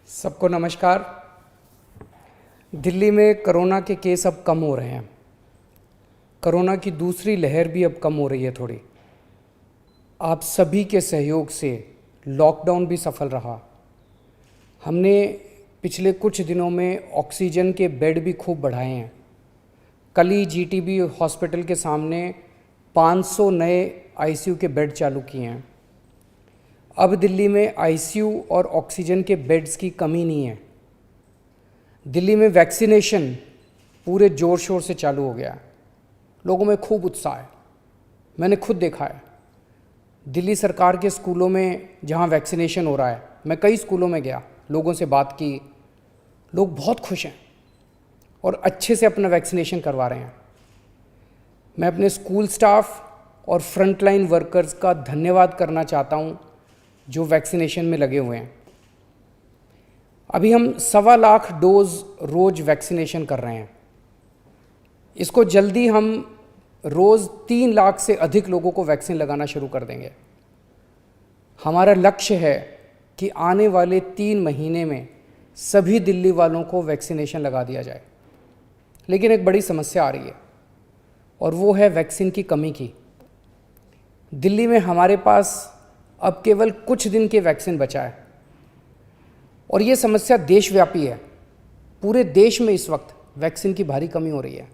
सबको नमस्कार। दिल्ली में कोरोना के केस अब कम हो रहे हैं। कोरोना की दूसरी लहर भी अब कम हो रही है थोड़ी। आप सभी के सहयोग से लॉकडाउन भी सफल रहा। हमने पिछले कुछ दिनों में ऑक्सीजन के बेड भी खूब बढ़ाए हैं। कल ही जीटीबी हॉस्पिटल के सामने 500 नए आईसीयू के बेड चालू किए हैं। अब दिल्ली में आईसीयू और ऑक्सीजन के बेड्स की कमी नहीं है। दिल्ली में वैक्सीनेशन पूरे ज़ोर शोर से चालू हो गया है। लोगों में खूब उत्साह है। मैंने खुद देखा है दिल्ली सरकार के स्कूलों में जहां वैक्सीनेशन हो रहा है। मैं कई स्कूलों में गया, लोगों से बात की। लोग बहुत खुश हैं और अच्छे से अपना वैक्सीनेशन करवा रहे हैं। मैं अपने स्कूल स्टाफ और फ्रंटलाइन वर्कर्स का धन्यवाद करना चाहता हूं जो वैक्सीनेशन में लगे हुए हैं। अभी हम 1.25 लाख डोज रोज़ वैक्सीनेशन कर रहे हैं। इसको जल्दी हम रोज़ 3 लाख से अधिक लोगों को वैक्सीन लगाना शुरू कर देंगे। हमारा लक्ष्य है कि आने वाले 3 महीने में सभी दिल्ली वालों को वैक्सीनेशन लगा दिया जाए। लेकिन एक बड़ी समस्या आ रही है और वो है वैक्सीन की कमी की। दिल्ली में हमारे पास अब केवल कुछ दिन के वैक्सीन बचा है और ये समस्या देशव्यापी है। पूरे देश में इस वक्त वैक्सीन की भारी कमी हो रही है।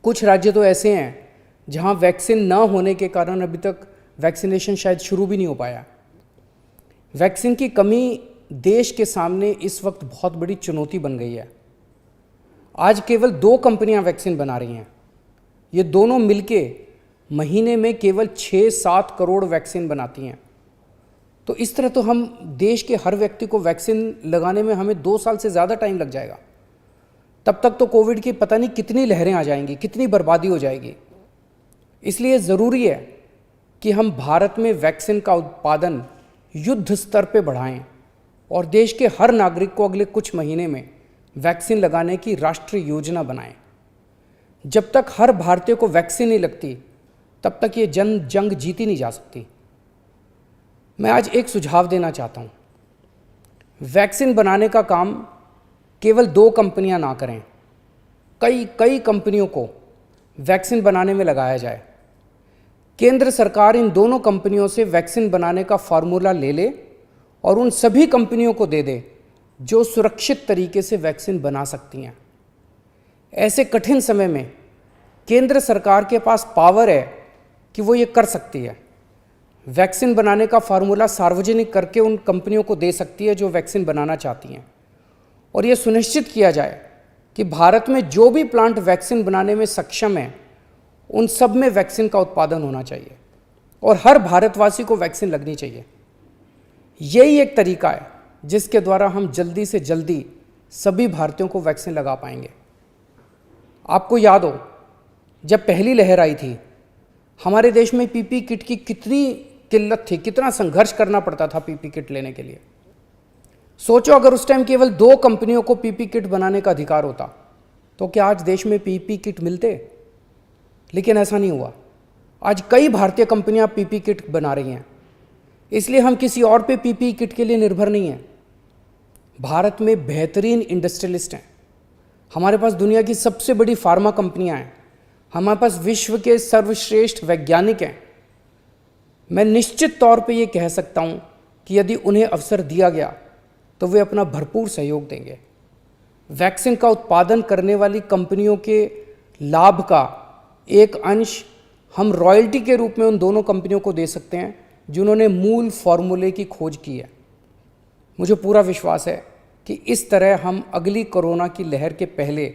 कुछ राज्य तो ऐसे हैं जहां वैक्सीन न होने के कारण अभी तक वैक्सीनेशन शायद शुरू भी नहीं हो पाया। वैक्सीन की कमी देश के सामने इस वक्त बहुत बड़ी चुनौती बन गई है। आज केवल 2 कंपनियां वैक्सीन बना रही हैं। ये दोनों मिलके महीने में केवल 6-7 करोड़ वैक्सीन बनाती हैं। तो इस तरह तो हम देश के हर व्यक्ति को वैक्सीन लगाने में हमें 2 साल से ज़्यादा टाइम लग जाएगा। तब तक तो कोविड की पता नहीं कितनी लहरें आ जाएंगी, कितनी बर्बादी हो जाएगी। इसलिए ज़रूरी है कि हम भारत में वैक्सीन का उत्पादन युद्ध स्तर पे बढ़ाएं और देश के हर नागरिक को अगले कुछ महीने में वैक्सीन लगाने की राष्ट्रीय योजना बनाएं। जब तक हर भारतीय को वैक्सीन नहीं लगती तब तक ये जंग जीती नहीं जा सकती। मैं आज एक सुझाव देना चाहता हूँ। वैक्सीन बनाने का काम केवल 2 कंपनियां ना करें, कई कंपनियों को वैक्सीन बनाने में लगाया जाए। केंद्र सरकार इन दोनों कंपनियों से वैक्सीन बनाने का फार्मूला ले ले और उन सभी कंपनियों को दे दे जो सुरक्षित तरीके से वैक्सीन बना सकती हैं। ऐसे कठिन समय में केंद्र सरकार के पास पावर है कि वो ये कर सकती है। वैक्सीन बनाने का फार्मूला सार्वजनिक करके उन कंपनियों को दे सकती है जो वैक्सीन बनाना चाहती हैं और ये सुनिश्चित किया जाए कि भारत में जो भी प्लांट वैक्सीन बनाने में सक्षम है उन सब में वैक्सीन का उत्पादन होना चाहिए और हर भारतवासी को वैक्सीन लगनी चाहिए। यही एक तरीका है जिसके द्वारा हम जल्दी से जल्दी सभी भारतीयों को वैक्सीन लगा पाएंगे। आपको याद हो जब पहली लहर आई थी हमारे देश में पीपी किट की कितनी किल्लत थी, कितना संघर्ष करना पड़ता था पीपी किट लेने के लिए। सोचो अगर उस टाइम केवल 2 कंपनियों को पीपी किट बनाने का अधिकार होता तो क्या आज देश में पीपी किट मिलते? लेकिन ऐसा नहीं हुआ। आज कई भारतीय कंपनियां पीपी किट बना रही हैं। इसलिए हम किसी और पे पीपी किट के लिए निर्भर नहीं हैं। भारत में बेहतरीन इंडस्ट्रियलिस्ट हैं। हमारे पास दुनिया की सबसे बड़ी फार्मा कंपनियां हैं। हमारे पास विश्व के सर्वश्रेष्ठ वैज्ञानिक हैं। मैं निश्चित तौर पे ये कह सकता हूँ कि यदि उन्हें अवसर दिया गया तो वे अपना भरपूर सहयोग देंगे। वैक्सीन का उत्पादन करने वाली कंपनियों के लाभ का एक अंश हम रॉयल्टी के रूप में उन दोनों कंपनियों को दे सकते हैं जिन्होंने मूल फॉर्मूले की खोज की है। मुझे पूरा विश्वास है कि इस तरह हम अगली कोरोना की लहर के पहले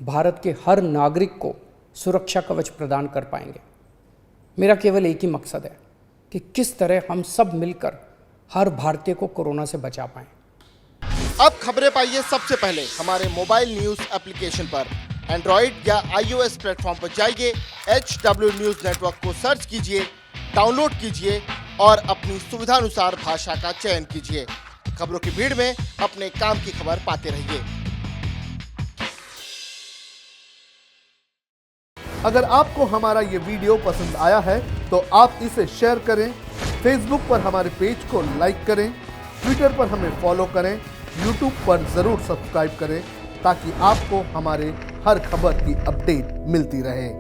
भारत के हर नागरिक को सुरक्षा कवच प्रदान कर पाएंगे। मेरा केवल एक ही मकसद है कि किस तरह हम सब मिलकर हर भारतीय को कोरोना से बचा पाएं। अब खबरें पाइए सबसे पहले हमारे मोबाइल न्यूज एप्लीकेशन पर। एंड्रॉइड या iOS प्लेटफॉर्म पर जाइए, HW न्यूज नेटवर्क को सर्च कीजिए, डाउनलोड कीजिए और अपनी सुविधानुसार भाषा का चयन कीजिए। खबरों की भीड़ में अपने काम की खबर पाते रहिए। अगर आपको हमारा ये वीडियो पसंद आया है तो आप इसे शेयर करें, फेसबुक पर हमारे पेज को लाइक करें, ट्विटर पर हमें फॉलो करें, यूट्यूब पर जरूर सब्सक्राइब करें ताकि आपको हमारे हर खबर की अपडेट मिलती रहे।